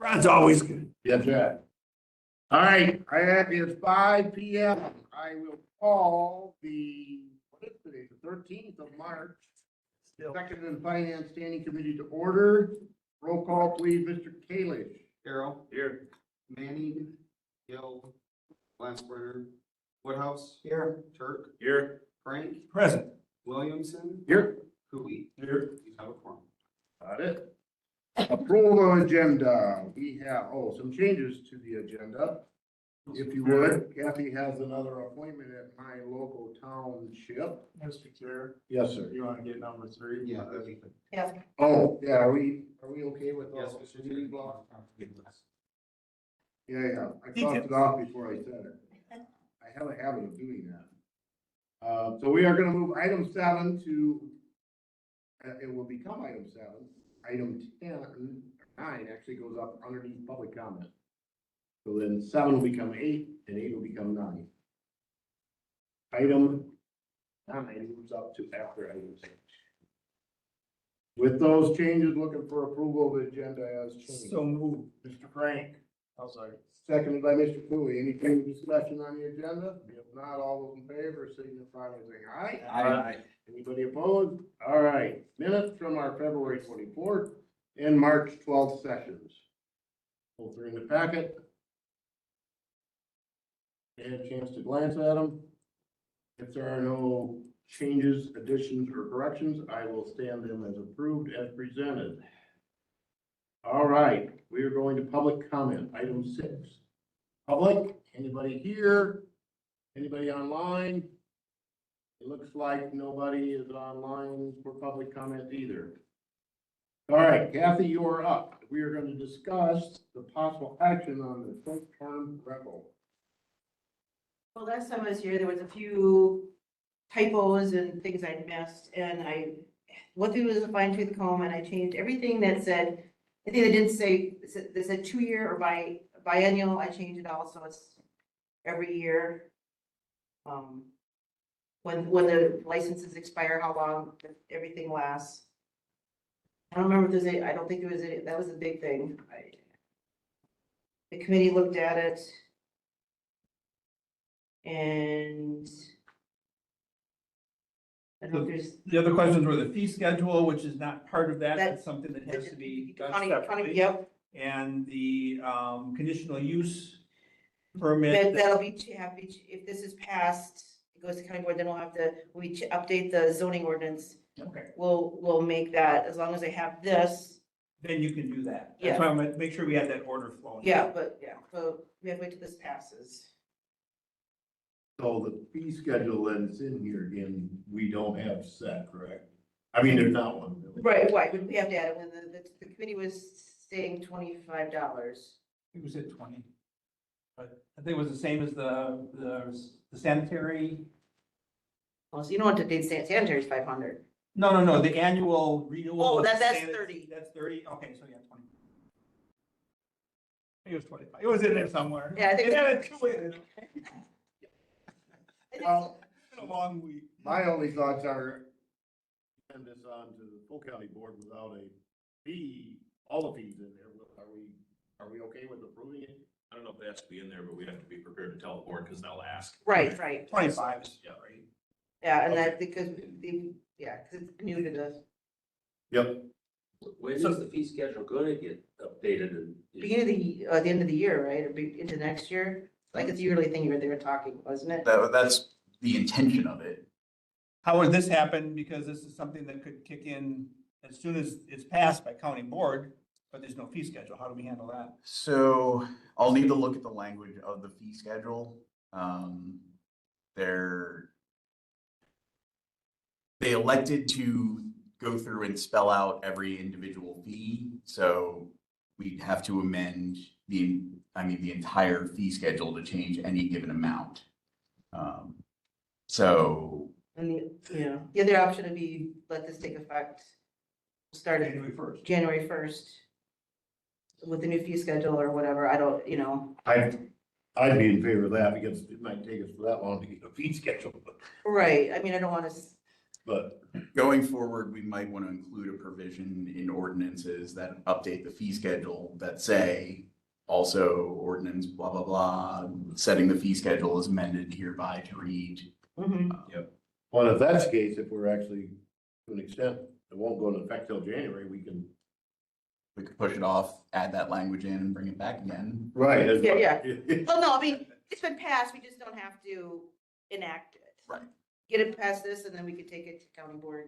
Ron's always good. Yes, sir. All right, it is 5 p.m. I will call what is today, the 13th of March, Second and Finance Standing Committee to order. Roll call, please, Mr. Kalish. Carroll, Here. Manning, Hill, Glassberger, Woodhouse. Here. Turk, Here. Frank, Present. Williamson, Here. Cooley. Here. You have a quorum. Got it. Approval agenda. We have, some changes to the agenda. If you would, Kathy has another appointment at my local township. Mr. Chair, Yes, sir. you want to get number 3? Yeah, that'd be good. Yeah, Oh, yeah, are we okay with Yes, all Mr. three Chair. blocks? Yeah, I Details. crossed it off before I said it. I have a habit of doing that. So we are gonna move item 7 to, it will become item 7. Item 9 actually goes up underneath public comment. So then 7 will become 8 and 8 will become 9. Item 9 moves up to after item 6. With those changes, looking for approval of the agenda as changed. So moved. Mr. Frank. I'm sorry. Seconded by Mr. Cooley. Any further discussion on the agenda? If not, all those in favor signify by saying aye. Aye. Anybody opposed? All right. Minutes from our February 24th and March 12th sessions. Both are in the packet. Had a chance to glance at them. If there are no changes, additions, or corrections, I will stand them as approved as presented. All right, we are going to public comment, item 6. Public, anybody here? Anybody online? It looks like nobody is online for public comment either. All right, Kathy, you are up. We are going to discuss the possible action on the short-term rental. well, last time I was here, there was a few typos and things I missed, and I went through with a fine tooth comb, and I changed everything that said, I think they didn't say, they said 2-year or biennial, I changed it all, so it's every year. When the licenses expire, how long everything lasts. I don't remember if there's I don't think there was that was a big thing. The committee looked at it. And I don't know if there's. The other questions were the fee schedule, which is not part of that. That- That's something that has to be done County, separately. yep, And the conditional use permit. that'll be, if this is passed, it goes to county board, then we'll have to, update the zoning ordinance. Okay, We'll make that, as long as I have this, then you can do that. Yeah. That's why I'm gonna make sure we have that order flowing. so we have to wait till this passes. So the fee schedule that's in here again, we don't have set, correct? I mean, there's not one. Really. Right, we have to add it, when the committee was saying $25. It was at 20. But I think it was the same as the sanitary. Well, so you don't want to do sanitary is 500. No, the annual renewal. Oh, of that's sanit- 30. That's 30, okay, so yeah, 20. It was 25, it was in there somewhere. Yeah, I think- Yeah, it's been Well, a long week. my only thoughts are send this on to the full county board without a fee, all the fees in there. Are we okay with approving it? I don't know if it has to be in there, but we have to be prepared to tell the board because they'll ask. Right. 25 is, Yeah. right. Yeah, and that, because it's new to the Yep. When is the fee schedule gonna get updated and? beginning of the end of the year, right, or into next year? Like it's a yearly thing you were talking, wasn't it? That's the intention of it. How would this happen? Because this is something that could kick in as soon as it's passed by county board, but there's no fee schedule. How do we handle that? So I'll need to look at the language of the fee schedule. They elected to go through and spell out every individual fee. So we'd have to amend the entire fee schedule to change any given amount. So And the other option would be let this take effect, start it January 1st. January 1st with the new fee schedule or whatever. I don't, I'd be in favor of that because it might take us for that long to get a fee schedule. right. I mean, I don't want to but Going forward, we might want to include a provision in ordinances that update the fee schedule that say also ordinance, blah, blah, blah, setting the fee schedule is amended hereby to read. well, if that's the case, if we're actually, to an extent, it won't go into effect till January, we can. We could push it off, add that language in and bring it back again. Right. Yeah. Well, no, I mean, it's been passed, we just don't have to enact it. Right. Get it past this, and then we could take it to county board,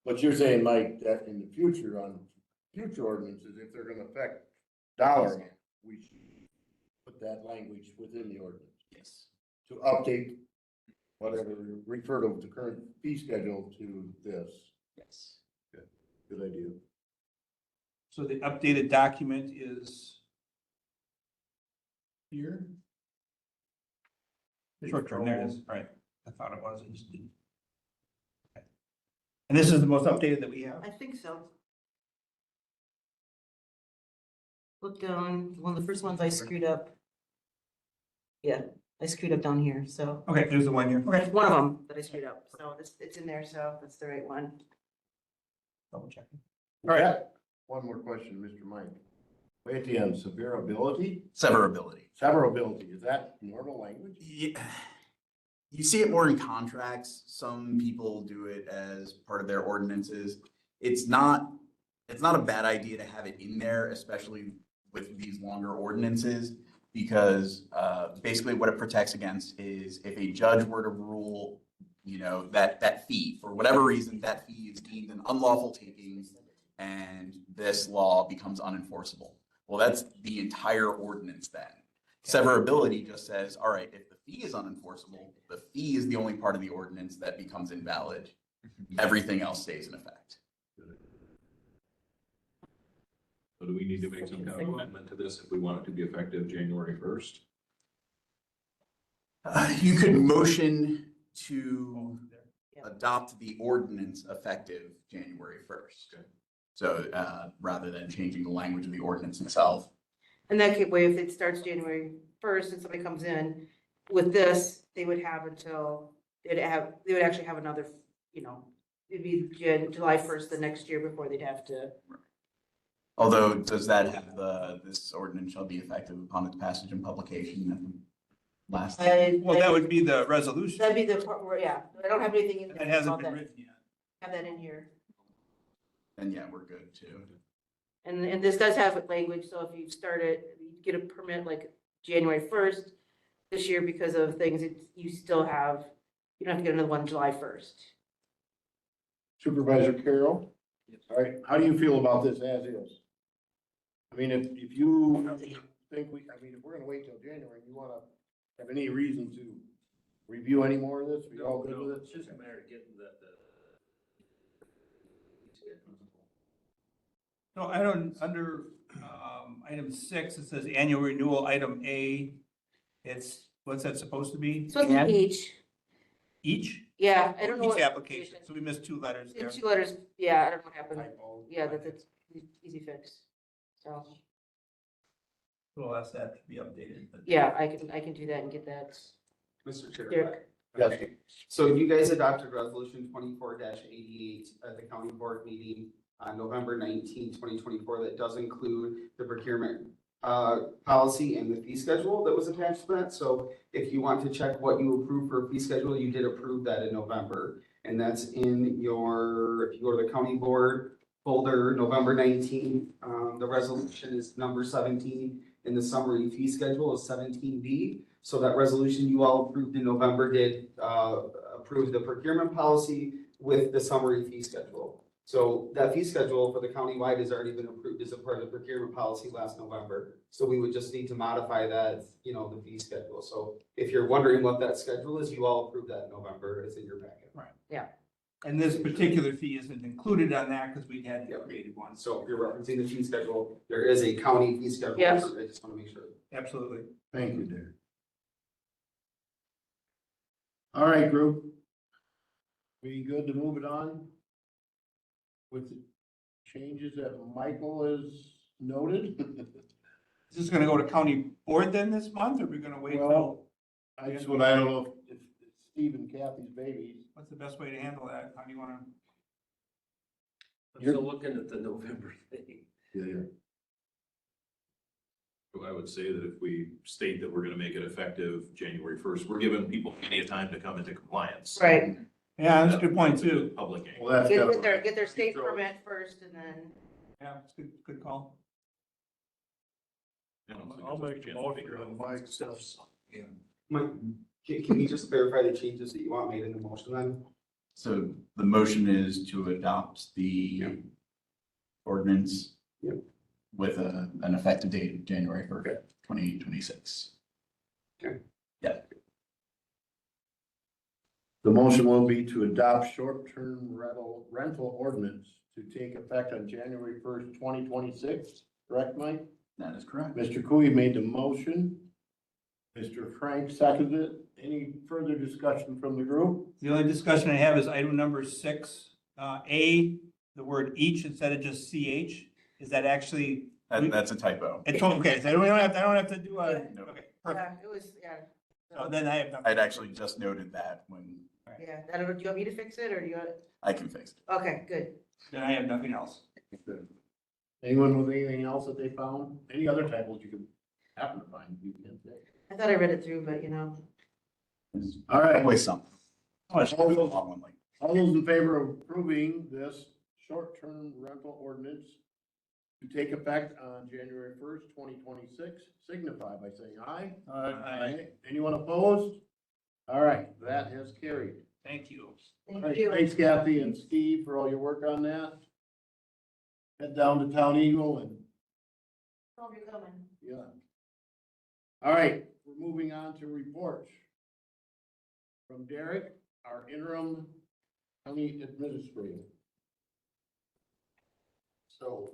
But you're saying, Mike, that in the future, on future ordinances, if they're gonna affect dollar amount, we should put that language within the ordinance Yes. to update whatever, refer to the current fee schedule to this. Yes. Good idea. So the updated document is here? Short term, there it is, right. I thought it was, I just didn't. Okay. And this is the most updated that we have? I think so. Look down, one of the first ones I screwed up. Yeah, I screwed up down here, so. Okay, there's the one here. Okay. One of them that I screwed up, so it's in there, so that's the right one. Double checking. All right. One more question, Mr. Mike. Way at the end, severability? Severability. Severability, is that normal language? Yeah. You see it more in contracts. Some people do it as part of their ordinances. It's not a bad idea to have it in there, especially with these longer ordinances, because basically what it protects against is if a judge were to rule, that fee, for whatever reason, that fee is deemed an unlawful taking and this law becomes unenforceable. Well, that's the entire ordinance then. Severability just says, all right, if the fee is unenforceable, the fee is the only part of the ordinance that becomes invalid. Everything else stays in effect. So do we need to make some kind of amendment to this if we want it to be effective January 1st? You could motion to adopt the ordinance effective January 1st. So rather than changing the language of the ordinance itself. And that way, if it starts January 1st and somebody comes in with this, they would have until, they would actually have another, it'd be July 1st the next year before they'd have to. Although, does that have this ordinance shall be effective upon its passage and publication at the last? Well, that would be the resolution. That'd be the part where, yeah, I don't have anything in there. It hasn't about been that. written yet. Have that in here. And yeah, we're good too. And this does have language, so if you start it, you get a permit like January 1st this year because of things, you don't have to get another one July 1st. Supervisor Carroll? All right, how do you feel about this as is? I mean, if you think if we're gonna wait till January, you wanna have any reason to review any more of this? We all good with it? It's just a matter of getting the. So I don't, under item 6, it says annual renewal, item A. What's that supposed to be? So it's an H. Each? Yeah, I don't know Each what. application, so we missed 2 letters there. It's 2 letters, yeah, I don't know what happened. Typo. Yeah, that's an easy fix. So, We'll ask that to be updated. but- yeah, I can do that and get that. Mr. Chair. Derek. Yes. Okay. So you guys adopted resolution 24-88 at the county board meeting on November 19, 2024. That does include the procurement policy and the fee schedule that was attached to that. So if you want to check what you approved for fee schedule, you did approve that in November. And that's in your, if you go to the county board folder, November 19, the resolution is number 17 and the summary fee schedule is 17B. So that resolution you all approved in November did approve the procurement policy with the summary fee schedule. So that fee schedule for the countywide has already been approved as a part of the procurement policy last November. So we would just need to modify that, the fee schedule. So if you're wondering what that schedule is, you all approved that in November. It's in your packet. Right. Yeah. And this particular fee isn't included on that because we hadn't created one. So if you're referencing the fee schedule, there is a county fee schedule. Yes. I just want to make sure. Absolutely. Thank you, Derek. All right, group. We good to move it on? With the changes that Michael has noted? Is this gonna go to county board then this month, or are we gonna wait till? Well, I don't know if Steve and Kathy's babies. What's the best way to handle that? How do you wanna? I'm still looking at the November thing. Yeah. I would say that if we state that we're gonna make it effective January first, we're giving people plenty of time to come into compliance. Right. Yeah, that's a good point too. Public. Well, that's Get definitely. their, get their state permit first and then, Yeah, it's good call. I'll make the motion on Mike stuff. Mike, can you just clarify the changes that you want made in the motion then? So the motion is to adopt the ordinance Yep. with an effective date of January 1st, 2026. The motion will be to adopt short-term rental ordinance to take effect on January 1st, 2026. Correct, Mike? That is correct. Mr. Cooey made the motion. Mr. Frank seconded it. Any further discussion from the group? The only discussion I have is item number 6, A, the word each instead of just CH. Is that actually, That's a typo. it's okay, so I don't have to do a, No. okay, perfect. yeah, it was, yeah. So then I have nothing. I'd actually just noted that when Yeah, I don't know, do you want me to fix it or do you want, I can fix it. okay, good. Then I have nothing else. Anyone with anything else that they found? Any other typos you could happen to find? You can say. I thought I read it through, but you know, All right. Always something. Oh, it's- All those Long one like all those in favor of approving this short-term rental ordinance to take effect on January 1st, 2026, signify by saying aye. Aye. Anyone opposed? All right, that has carried. Thank you. All right, thank you. thanks Kathy and Steve for all your work on that. Head down to Town Eagle and, Tell 'em you're coming. yeah. All right, we're moving on to reports. From Derek, our interim county administrator. So,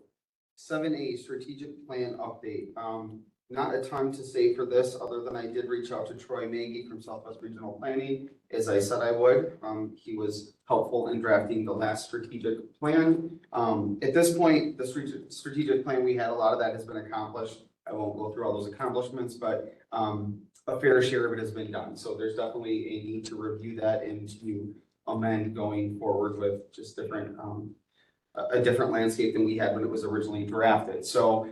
7A, strategic plan update. Not a ton to say for this, other than I did reach out to Troy Maggie from Southwest Regional Planning, as I said I would. He was helpful in drafting the last strategic plan. At this point, the strategic plan, we had, a lot of that has been accomplished. I won't go through all those accomplishments, but, a fair share of it has been done. So there's definitely a need to review that and to amend going forward with just different, a different landscape than we had when it was originally drafted. So,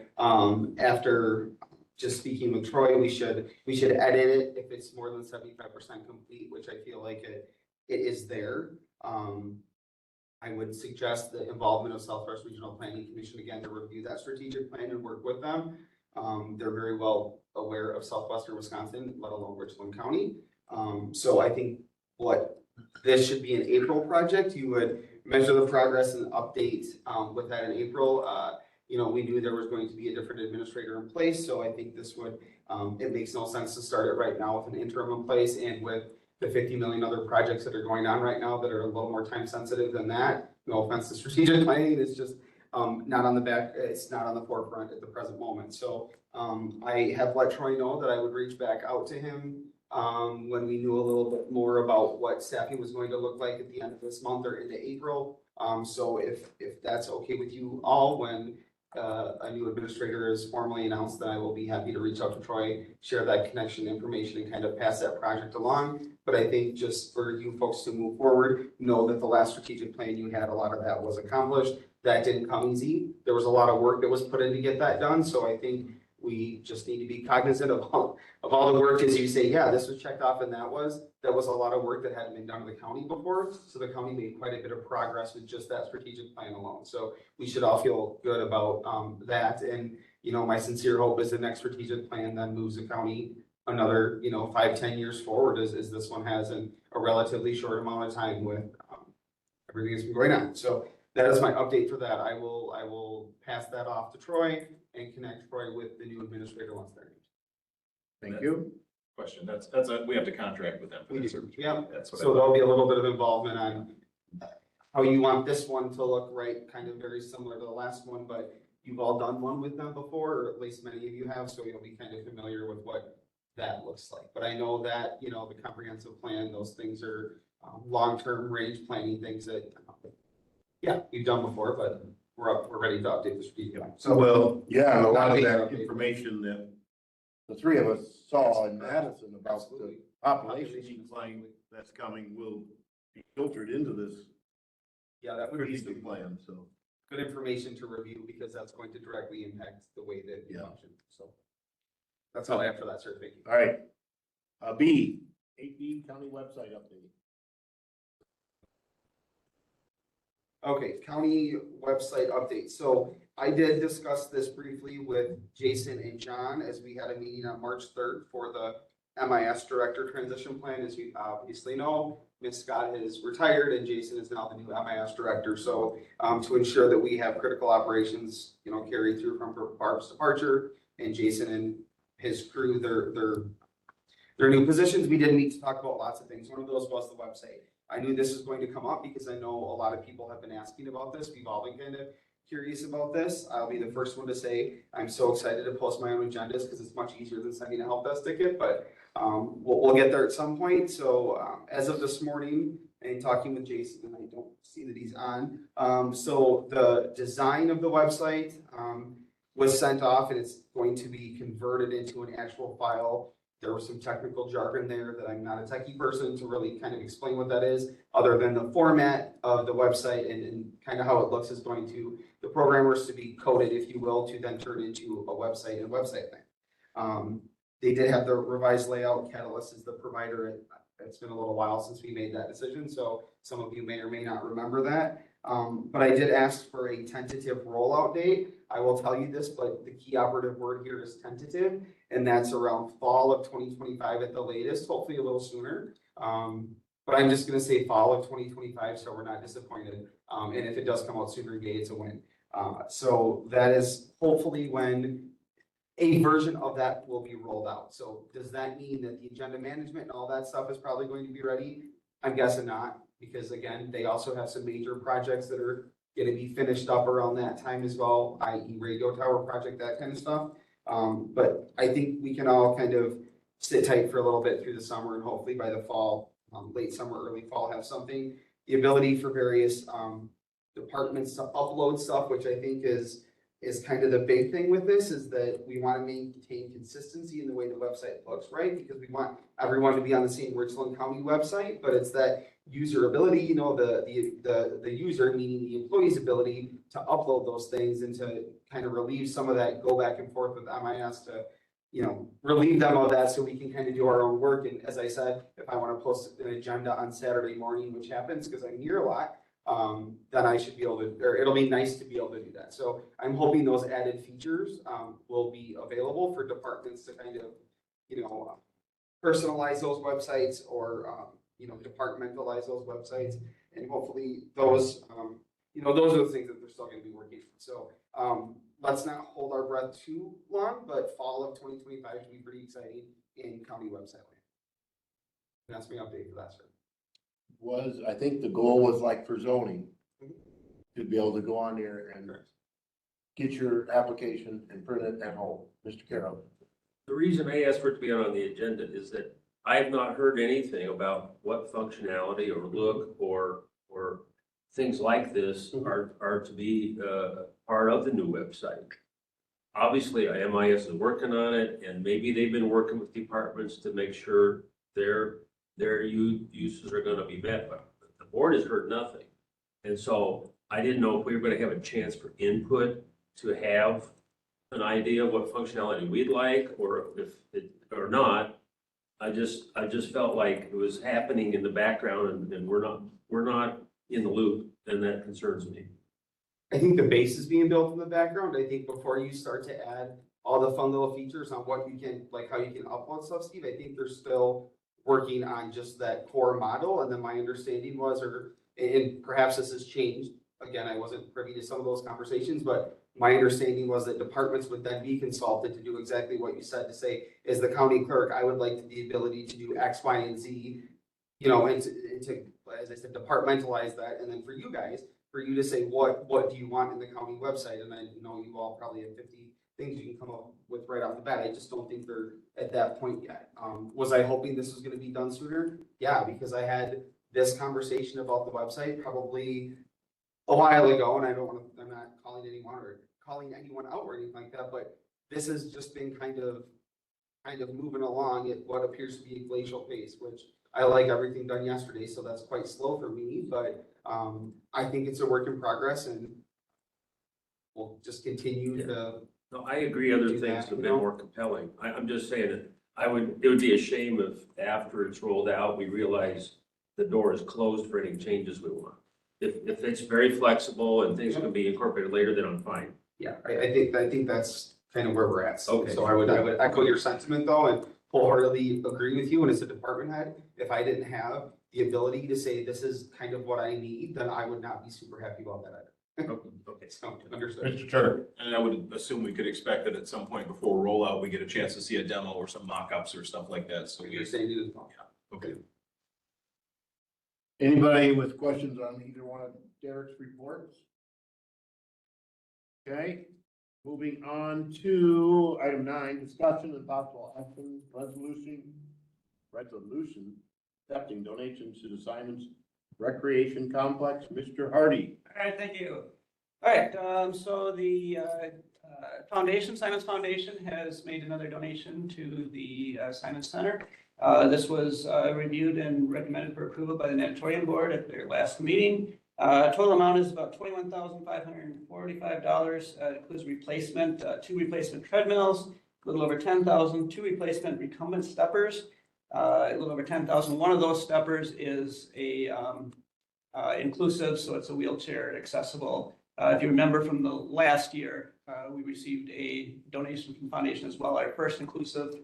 after just speaking with Troy, we should edit it if it's more than 75% complete, which I feel like it is there. I would suggest the involvement of Southwest Regional Planning Commission again to review that strategic plan and work with them. They're very well aware of Southwestern Wisconsin, let alone Richland County. So I think this should be an April project. You would measure the progress and update, with that in April. We knew there was going to be a different administrator in place, so I think this would, it makes no sense to start it right now with an interim in place and with the 50 million other projects that are going on right now that are a little more time sensitive than that. No offense to strategic planning, it's just, not on it's not on the forefront at the present moment. So, I have let Troy know that I would reach back out to him, when we knew a little bit more about what staffing was going to look like at the end of this month or into April. So if that's okay with you all, when a new administrator is formally announced, then I will be happy to reach out to Troy, share that connection information and kind of pass that project along. But I think just for you folks to move forward, know that the last strategic plan you had, a lot of that was accomplished. That didn't come easy. There was a lot of work that was put in to get that done. So I think we just need to be cognizant of all the work as you say, yeah, this was checked off and that was a lot of work that hadn't been done in the county before. So the county made quite a bit of progress with just that strategic plan alone. So we should all feel good about that. And, my sincere hope is the next strategic plan then moves the county another, 5-10 years forward as this one has in a relatively short amount of time with everything that's been going on. So that is my update for that. I will pass that off to Troy and connect Troy with the new administrator once they're named. Thank you. question. We have to contract with them for We that do, service. yeah. That's what So there'll be a little bit of involvement on how you want this one to look, right? Kind of very similar to the last one, but you've all done one with them before, or at least many of you have, so you'll be kind of familiar with what that looks like. But I know that, the comprehensive plan, those things are long-term range planning things that, we've done before, but we're ready to update the strategic plan. So, Well, yeah, and a lot of Not that big. information that the three of us saw in Madison about the absolutely. population decline that's coming will be filtered into this Yeah, that would be some strategic plan, so. good information to review because that's going to directly impact the way that we Yeah. function, so. That's all I have for that, sir. Thank you. All right. B, 8B county website update. Okay, county website update. So I did discuss this briefly with Jason and John as we had a meeting on March 3rd for the MIS director transition plan. As you obviously know, Ms. Scott is retired and Jason is now the new MIS director. So to ensure that we have critical operations, carry through from Barb's departure and Jason and his crew, their new positions, we did meet to talk about lots of things. One of those was the website. I knew this was going to come up because I know a lot of people have been asking about this. We've all been kind of curious about this. I'll be the first one to say, I'm so excited to post my own agendas because it's much easier than sending a help desk ticket, but we'll get there at some point. So as of this morning and talking with Jason, and I don't see that he's on. So the design of the website was sent off and it's going to be converted into an actual file. There was some technical jargon there that I'm not a techie person to really kind of explain what that is, other than the format of the website and kind of how it looks is going to, the programmers to be coded, if you will, to then turn into a website and website thing. They did have the revised layout. Catalyst is the provider. It's been a little while since we made that decision, so some of you may or may not remember that. But I did ask for a tentative rollout date. I will tell you this, but the key operative word here is tentative, and that's around fall of 2025 at the latest, hopefully a little sooner. But I'm just gonna say fall of 2025, so we're not disappointed. And if it does come out sooner, yay, it's a win. So that is hopefully when a version of that will be rolled out. So does that mean that the agenda management and all that stuff is probably going to be ready? I'm guessing not, because again, they also have some major projects that are gonna be finished up around that time as well, i.e. radio tower project, that kind of stuff. But I think we can all kind of sit tight for a little bit through the summer and hopefully by the fall, late summer, early fall, have something. The ability for various departments to upload stuff, which I think is kind of the big thing with this, is that we want to maintain consistency in the way the website looks, right? Because we want everyone to be on the same Richland County website, but it's that user ability, the user, meaning the employee's ability to upload those things and to kind of relieve some of that go back and forth with MIS to, relieve them of that so we can kind of do our own work. And as I said, if I want to post an agenda on Saturday morning, which happens because I'm here a lot, then I should be able to, or it'll be nice to be able to do that. So I'm hoping those added features will be available for departments to kind of, personalize those websites or, departmentalize those websites. And hopefully those, those are the things that they're still going to be working on. So let's not hold our breath too long, but fall of 2025 should be pretty exciting in county website land. That's my update for that, sir. I think the goal was like for zoning, to be able to go on there and get your application and print it at home. Mr. Carroll. The reason I asked for it to be on the agenda is that I have not heard anything about what functionality or look or things like this are to be part of the new website. Obviously, MIS is working on it, and maybe they've been working with departments to make sure their uses are gonna be met, but the board has heard nothing. And so I didn't know if we were gonna have a chance for input to have an idea of what functionality we'd like, or if it, or not. I just felt like it was happening in the background and we're not in the loop, and that concerns me. I think the base is being built in the background. I think before you start to add all the fun little features on what you can, like how you can upload stuff, Steve, I think they're still working on just that core model. And then my understanding was, and perhaps this has changed, again, I wasn't privy to some of those conversations, but my understanding was that departments would then be consulted to do exactly what you said, to say, as the county clerk, I would like the ability to do X, Y, and Z, and to, as I said, departmentalize that. And then for you guys, for you to say, what do you want in the county website? And I know you all probably have 50 things you can come up with right off the bat. I just don't think they're at that point yet. Was I hoping this was going to be done sooner? Yeah, because I had this conversation about the website probably a while ago, and I'm not calling anyone out or anything like that, but this has just been kind of moving along at what appears to be a glacial pace, which I like everything done yesterday, so that's quite slow for me, but, I think it's a work in progress and we'll just continue to, No, I agree, other Do things that, have you been know? more compelling. I'm just saying that it would be a shame if after it's rolled out, we realize the door is closed for any changes we want. If it's very flexible and things can be incorporated later, then I'm fine. yeah, I think that's kind of where we're at. So Okay. so I would echo your sentiment though, and wholeheartedly agree with you. And as a department head, if I didn't have the ability to say, this is kind of what I need, then I would not be super happy about that either. Okay. So, understood. Mr. Turk. And I would assume we could expect that at some point before rollout, we get a chance to see a demo or some mock-ups or stuff like that, so You're saying it as well. okay. Anybody with questions on either one of Derek's reports? Okay, moving on to item 9, discussion and possible action, resolution accepting donations to the Simons Recreation Complex. Mr. Hardy. All right, thank you. All right, so the foundation, Simons Foundation, has made another donation to the Simons Center. This was reviewed and recommended for approval by the natatorium board at their last meeting. Total amount is about $21,545. Includes replacement, 2 replacement treadmills, a little over $10,000, 2 replacement recumbent steppers, a little over $10,000. One of those steppers is a inclusive, so it's a wheelchair accessible. If you remember from the last year, we received a donation from the foundation as well, our first inclusive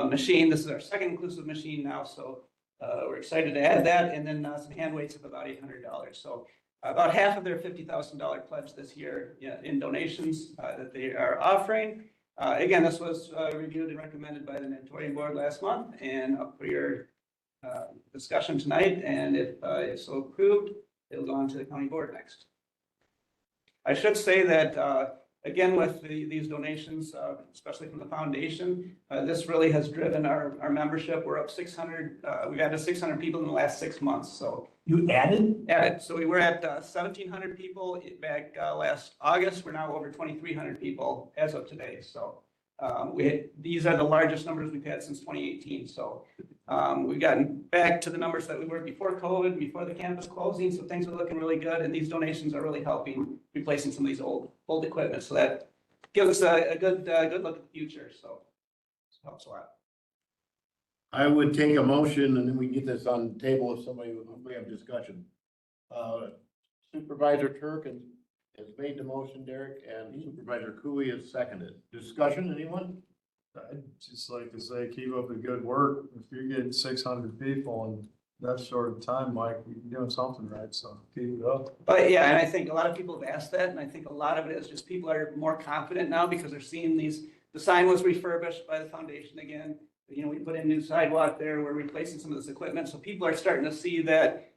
machine. This is our second inclusive machine now, so we're excited to add that, and then some hand weights of about $800. So about half of their $50,000 pledge this year in donations that they are offering. Again, this was reviewed and recommended by the natatorium board last month and up for your discussion tonight, and if so approved, it'll go on to the county board next. I should say that, again, with these donations, especially from the foundation, this really has driven our membership. We're up 600, we've added 600 people in the last 6 months, so. You added? So we were at 1,700 people back last August. We're now over 2,300 people as of today, so. These are the largest numbers we've had since 2018, so we've gotten back to the numbers that we were before COVID, before the campus closing, so things are looking really good, and these donations are really helping replacing some of these old equipment, so that gives us a good look at the future, so it helps a lot. I would take a motion and then we can get this on the table if we have discussion. Supervisor Turk has made the motion, Derek, and Supervisor Cooey has seconded. Discussion, anyone? I'd just like to say, keep up the good work. If you're getting 600 people in that short of time, Mike, you're doing something right, so keep it up. But yeah, and I think a lot of people have asked that, and I think a lot of it is just people are more confident now because they're seeing the sign was refurbished by the foundation again. You know, we put in new sidewalk there, we're replacing some of this equipment, so people are starting to see that,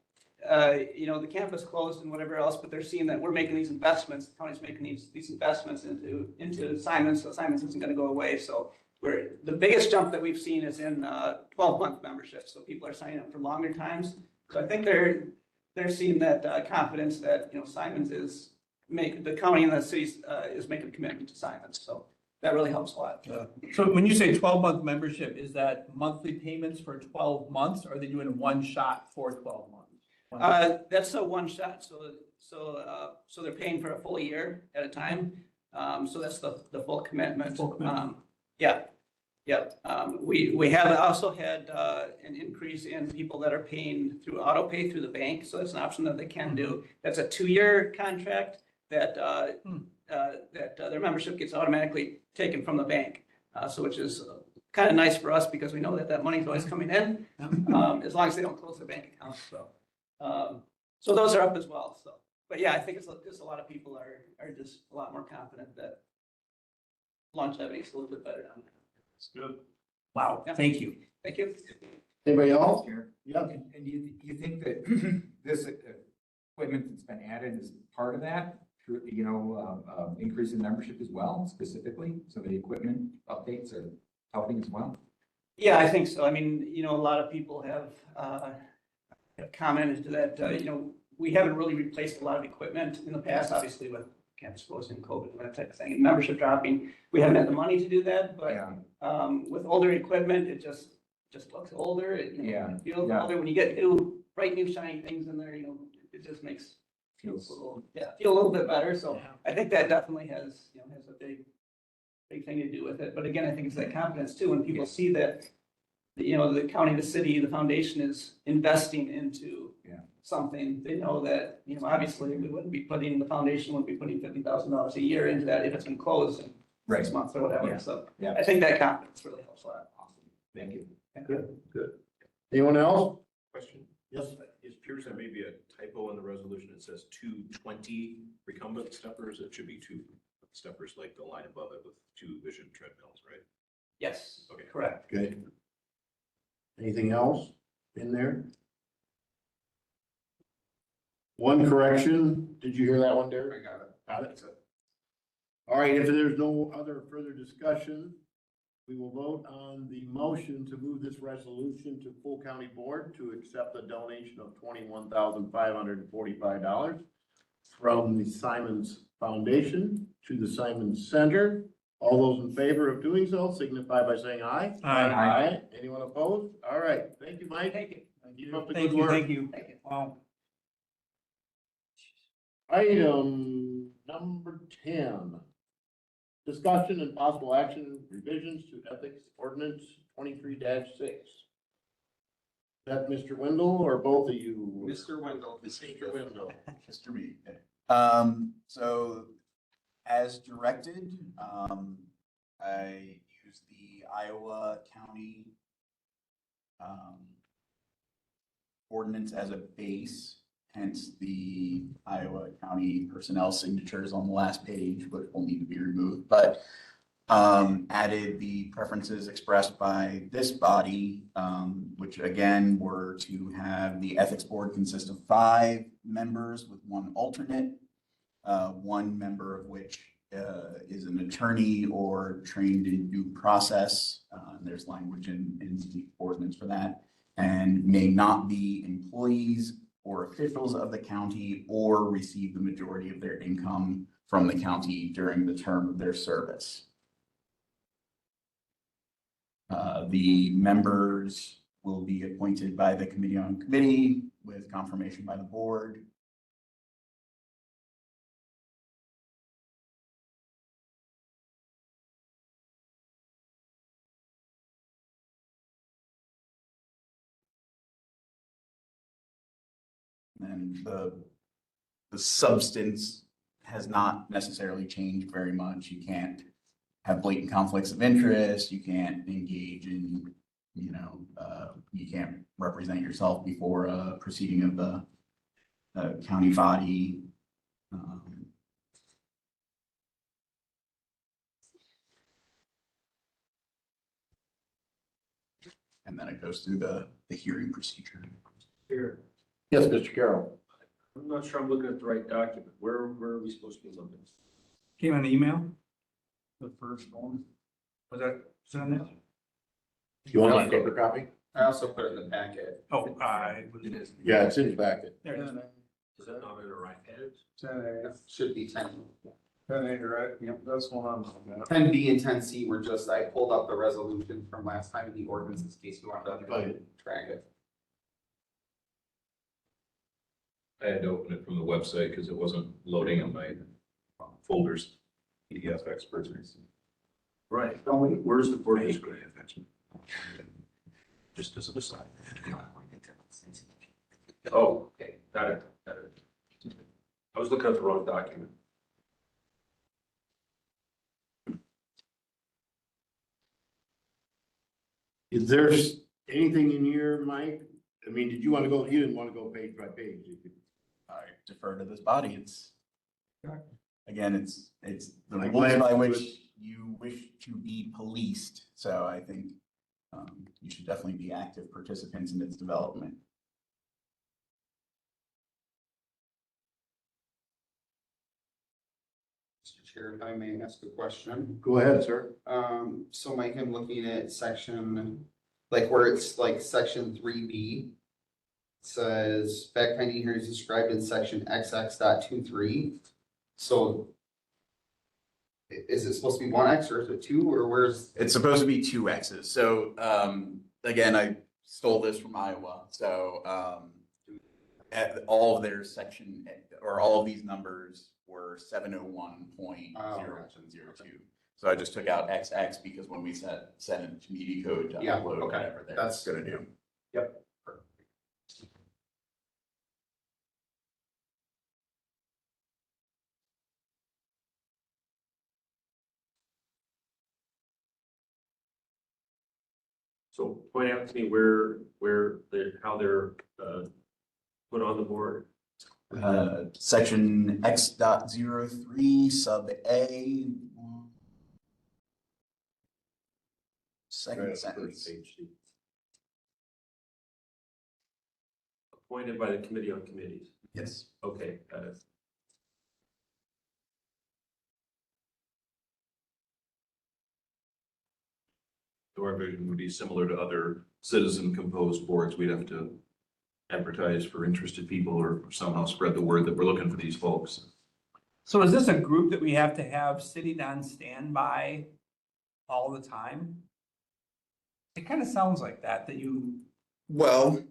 you know, the campus closed and whatever else, but they're seeing that we're making these investments, the county's making these investments into Simons, so Simons isn't gonna go away, so the biggest jump that we've seen is in 12-month memberships, so people are signing up for longer times. So I think they're seeing that confidence that, you know, Simons is the county and the cities is making a commitment to Simons, so that really helps a lot. So when you say 12-month membership, is that monthly payments for 12 months, or are they doing one shot for 12 months? That's a one shot, so they're paying for a full year at a time. So that's the full commitment. Yeah. We have also had an increase in people that are paying through auto pay through the bank, so that's an option that they can do. That's a 2-year contract that their membership gets automatically taken from the bank. So which is kind of nice for us because we know that money's always coming in, as long as they don't close their bank account. So those are up as well. So, but yeah, I think it's just a lot of people are just a lot more confident that longevity is a little bit better down there. It's good. Wow, Yeah. thank you. Thank you. Anybody else? Yeah, and you think that this equipment that's been added is part of that? You know, increase in membership as well, specifically, so the equipment updates are helping as well? Yeah, I think so. I mean, you know, a lot of people have commented to that, you know, we haven't really replaced a lot of equipment in the past, obviously with campus closing, COVID, and that type of thing, and membership dropping. We haven't had the money to do that, but Yeah. with older equipment, just looks older, Yeah, it feels yeah. older. When you get new, bright, new shiny things in there, it just makes, Feels- feel a little bit better. So I think that definitely has, has a big thing to do with it. But again, I think it's that confidence too, when people see that, the county, the city, the foundation is investing into Yeah. something, they know that, obviously we wouldn't be putting, the foundation wouldn't be putting $50,000 a year into that if it's been closed in Right. 6 months or whatever. Yeah. So Yeah. I think that confidence really helps a lot. Awesome. Thank you. Good. Anyone else? Question. Yes. It appears there may be a typo in the resolution. It says 220 recumbent steppers. It should be 2 steppers like the line above it with 2 vision treadmills, right? Yes, Okay. correct. Good. Anything else in there? One correction. Did you hear that one, Derek? I got it. Got it. All right, if there's no other further discussion, we will vote on the motion to move this resolution to full county board to accept a donation of $21,545 from the Simons Foundation to the Simons Center. All those in favor of doing so signify by saying aye. Aye. Anyone opposed? All right, thank you, Mike. Thank you. Keep up the Thank good you, work. thank you. Thank you. Wow. Item number 10. Discussion and possible action revisions to ethics ordinance 23-6. Is that Mr. Wendell or both of you? Mr. Wendell. Mr. Wendell. Mr. Me. So as directed, I used the Iowa County ordinance as a base, hence the Iowa County personnel signatures on the last page, which will need to be removed, but added the preferences expressed by this body, which again were to have the ethics board consist of 5 members with 1 alternate, 1 member of which is an attorney or trained in due process. There's language in the ordinance for that, and may not be employees or officials of the county or receive the majority of their income from the county during the term of their service. The members will be appointed by the committee on committee with confirmation by the board. And the substance has not necessarily changed very much. You can't have blatant conflicts of interest. You can't engage in, you can't represent yourself before a proceeding of the county body. And then it goes through the hearing procedure. Here, Yes, Mr. Carroll. I'm not sure I'm looking at the right document. Where are we supposed to be looking? Came on the email? The first one. Was that, is that on there? You want my paper copy? I also put it in the packet. Oh, It is. Yeah, it's in his packet. there it is. Is that not in the right page? 10A, It should be 10. 10A, right? Yep, that's one I'm looking at. 10B and 10C were just, I pulled up the resolution from last time in the ordinance in case you wanted to track it. I had to open it from the website because it wasn't loading in my folders. PDF experts. Right. Where's the board description? Just as an aside. Oh, okay, got it. I was looking at the wrong document. Is there anything in here, Mike? I mean, did you want to go, you didn't want to go page by page. You could- I defer to this body. It's, again, it's the I rules glanced by through which it. you wish to be policed. So I think you should definitely be active participants in its development. Mr. Chair, if I may ask a question. Go ahead, sir. So Mike, I'm looking at section, like where it's like section 3B. Says fact finding hearings described in section XX.23. So is it supposed to be 1X or is it 2 or where's? It's supposed to be 2 X's. So again, I stole this from Iowa, so, at all of their section, or all of these numbers were 701.0.02. So I just took out XX because when we set a community code to Yeah, upload okay. whatever they're That's- gonna do. Yep. So point out to me how they're, put on the board. Section X.03 sub A. Second sentence. Appointed by the Committee on Committees. Yes. Okay, got it. So our vision would be similar to other citizen-composed boards. We'd have to advertise for interested people or somehow spread the word that we're looking for these folks. So is this a group that we have to have sitting on standby all the time? It kind of sounds like that you, Well,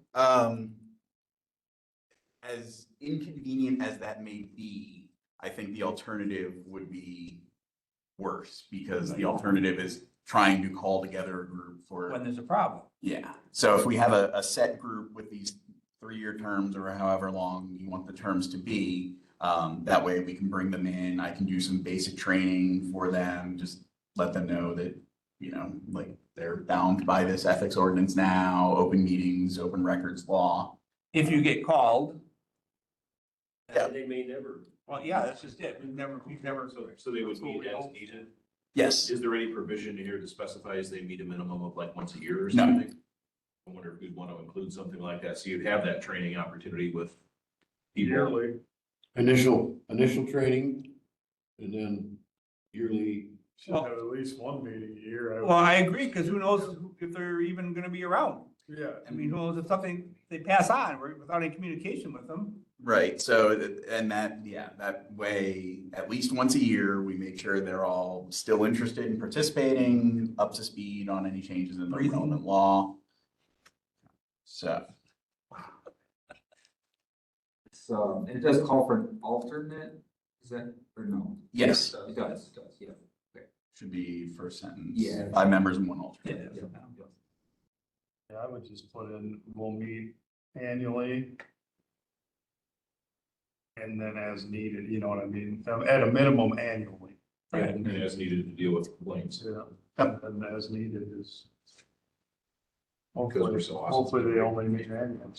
as inconvenient as that may be, I think the alternative would be worse because the alternative is trying to call together a group for. when there's a problem. Yeah, so if we have a set group with these 3-year terms or however long you want the terms to be, that way we can bring them in. I can do some basic training for them, just let them know that, like they're bound by this ethics ordinance now, open meetings, open records law. If you get called, Yeah. They may never. well, yeah, that's just it. We've never. So they would meet as needed. Yes, Is there any provision here that specifies they meet a minimum of like once a year or No. something? I wonder if we'd want to include something like that, so you'd have that training opportunity with people. Yearly. Initial training, and then yearly. Should have at least one meeting a year. I would- Well, I agree, because who knows if they're even gonna be around? Yeah. I mean, who knows if something, they pass on without any communication with them. right. So, and that way, at least once a year, we make sure they're all still interested in participating, up to speed on any changes in the Breathing. relevant law. So, So, and it does call for an alternate, is that, or no? yes, It does, yeah. should be first sentence. Yeah. 5 members and 1 alternate. Yeah, I would just put in, we'll meet annually. And then as needed, you know what I mean? At a minimum annually. And as needed to deal with complaints. Yeah, and as needed is. Because we're so awesome. Hopefully they only meet annually.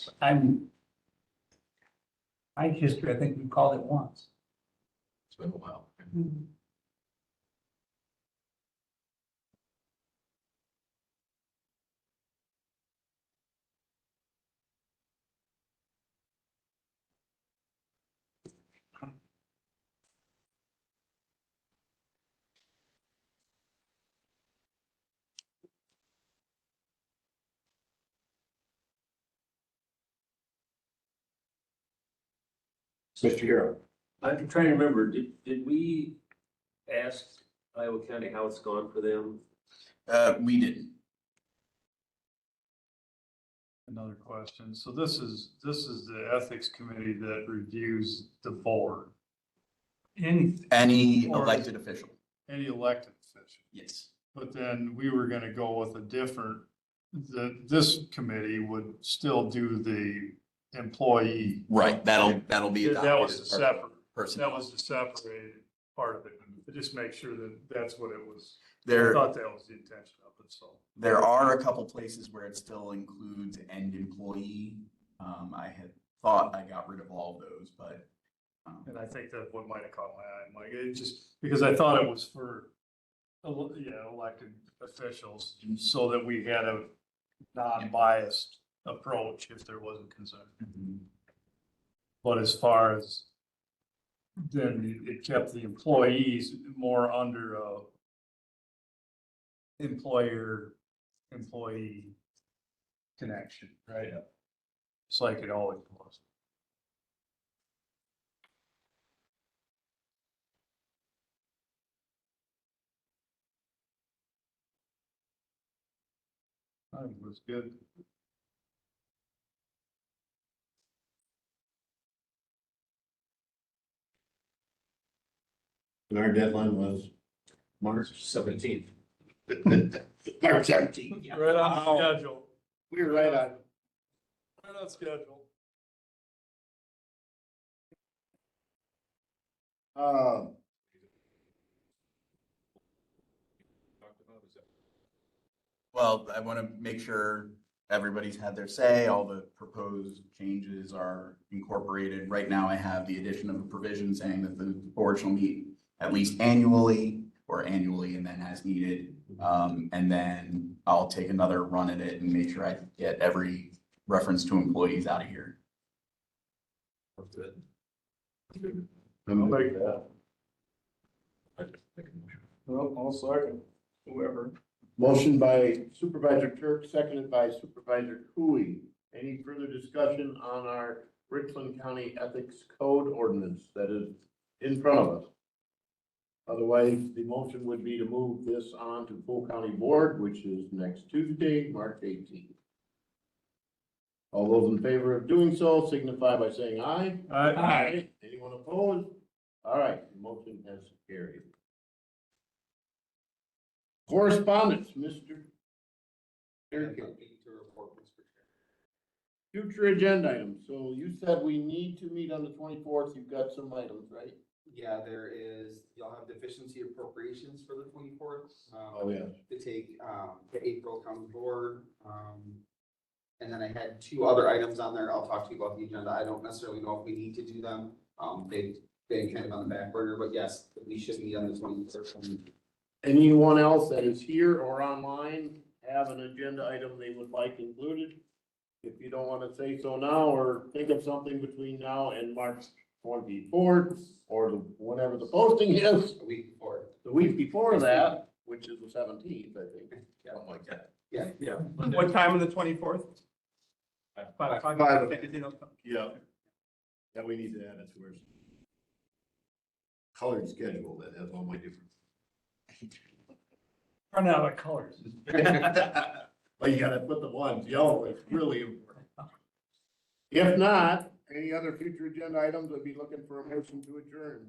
My history, I think we called it once. It's been a while. Mr. Hero. I'm trying to remember, did we ask Iowa County how it's gone for them? We didn't. Another question. So this is the ethics committee that reviews the board, Any elected official. any elected official. Yes. But then we were gonna go with a different, this committee would still do the employee. Right, that'll be adopted. That was as the part of separate, personnel. that was the separated part of it. To just make sure that that's what it was. I There, thought that was the intention of it, so. there are a couple places where it still includes end employee. I had thought I got rid of all of those, but. And I think that what might have caught my eye, Mike, it just, because I thought it was for, elected officials, so that we had a non-biased approach if there was a concern. But as far as, then it kept the employees more under a employer-employee connection, right? It's like it always was. It was good. And our deadline was March 17th. March 17th. Right on schedule. We were right on. Right on schedule. Talked about, is that Well, I want to make sure everybody's had their say, all the proposed changes are incorporated. Right now, I have the addition of a provision saying that the board shall meet at least annually or annually and then as needed. And then I'll take another run at it and make sure I get every reference to employees out of here. good? I'll make that. Make a motion. Well, I'll second, whoever. Motion by Supervisor Turk, seconded by Supervisor Cooey. Any further discussion on our Richland County Ethics Code ordinance that is in front of us? Otherwise, the motion would be to move this on to full county board, which is next Tuesday, March 18th. All those in favor of doing so signify by saying aye. Aye. Anyone opposed? All right, the motion has carried. Correspondence, Mr. Eric. To report, Mr. Chair. Future agenda items. So you said we need to meet on the 24th. You've got some items, right? Yeah, there is, y'all have deficiency appropriations for the 24th. Oh, yeah. To take, the April county board, and then I had two other items on there. I'll talk to you about the agenda. I don't necessarily know if we need to do them. They've been kind of on the back burner, but yes, we should meet on the 24th. Anyone else that is here or online have an agenda item they would like included? If you don't want to say so now, or think of something between now and March 24th, or whenever the posting is, A week before. the week before that, which is the 17th, I think, something like that. Yeah. Yeah. What time on the 24th? Five. Yeah. That we need to add it to our colored schedule that has all my different. Run out of colors. Well, you gotta put the ones yellow, it's really important. If not, any other future agenda items, I'd be looking for a motion to adjourn.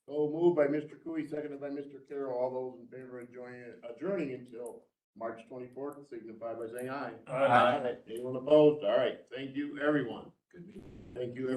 So moved by Mr. Cooey, seconded by Mr. Carroll. All those in favor of adjourning until March 24th, signify by saying aye. Aye. Anyone opposed? All right, thank you, everyone. Good meeting. Thank you.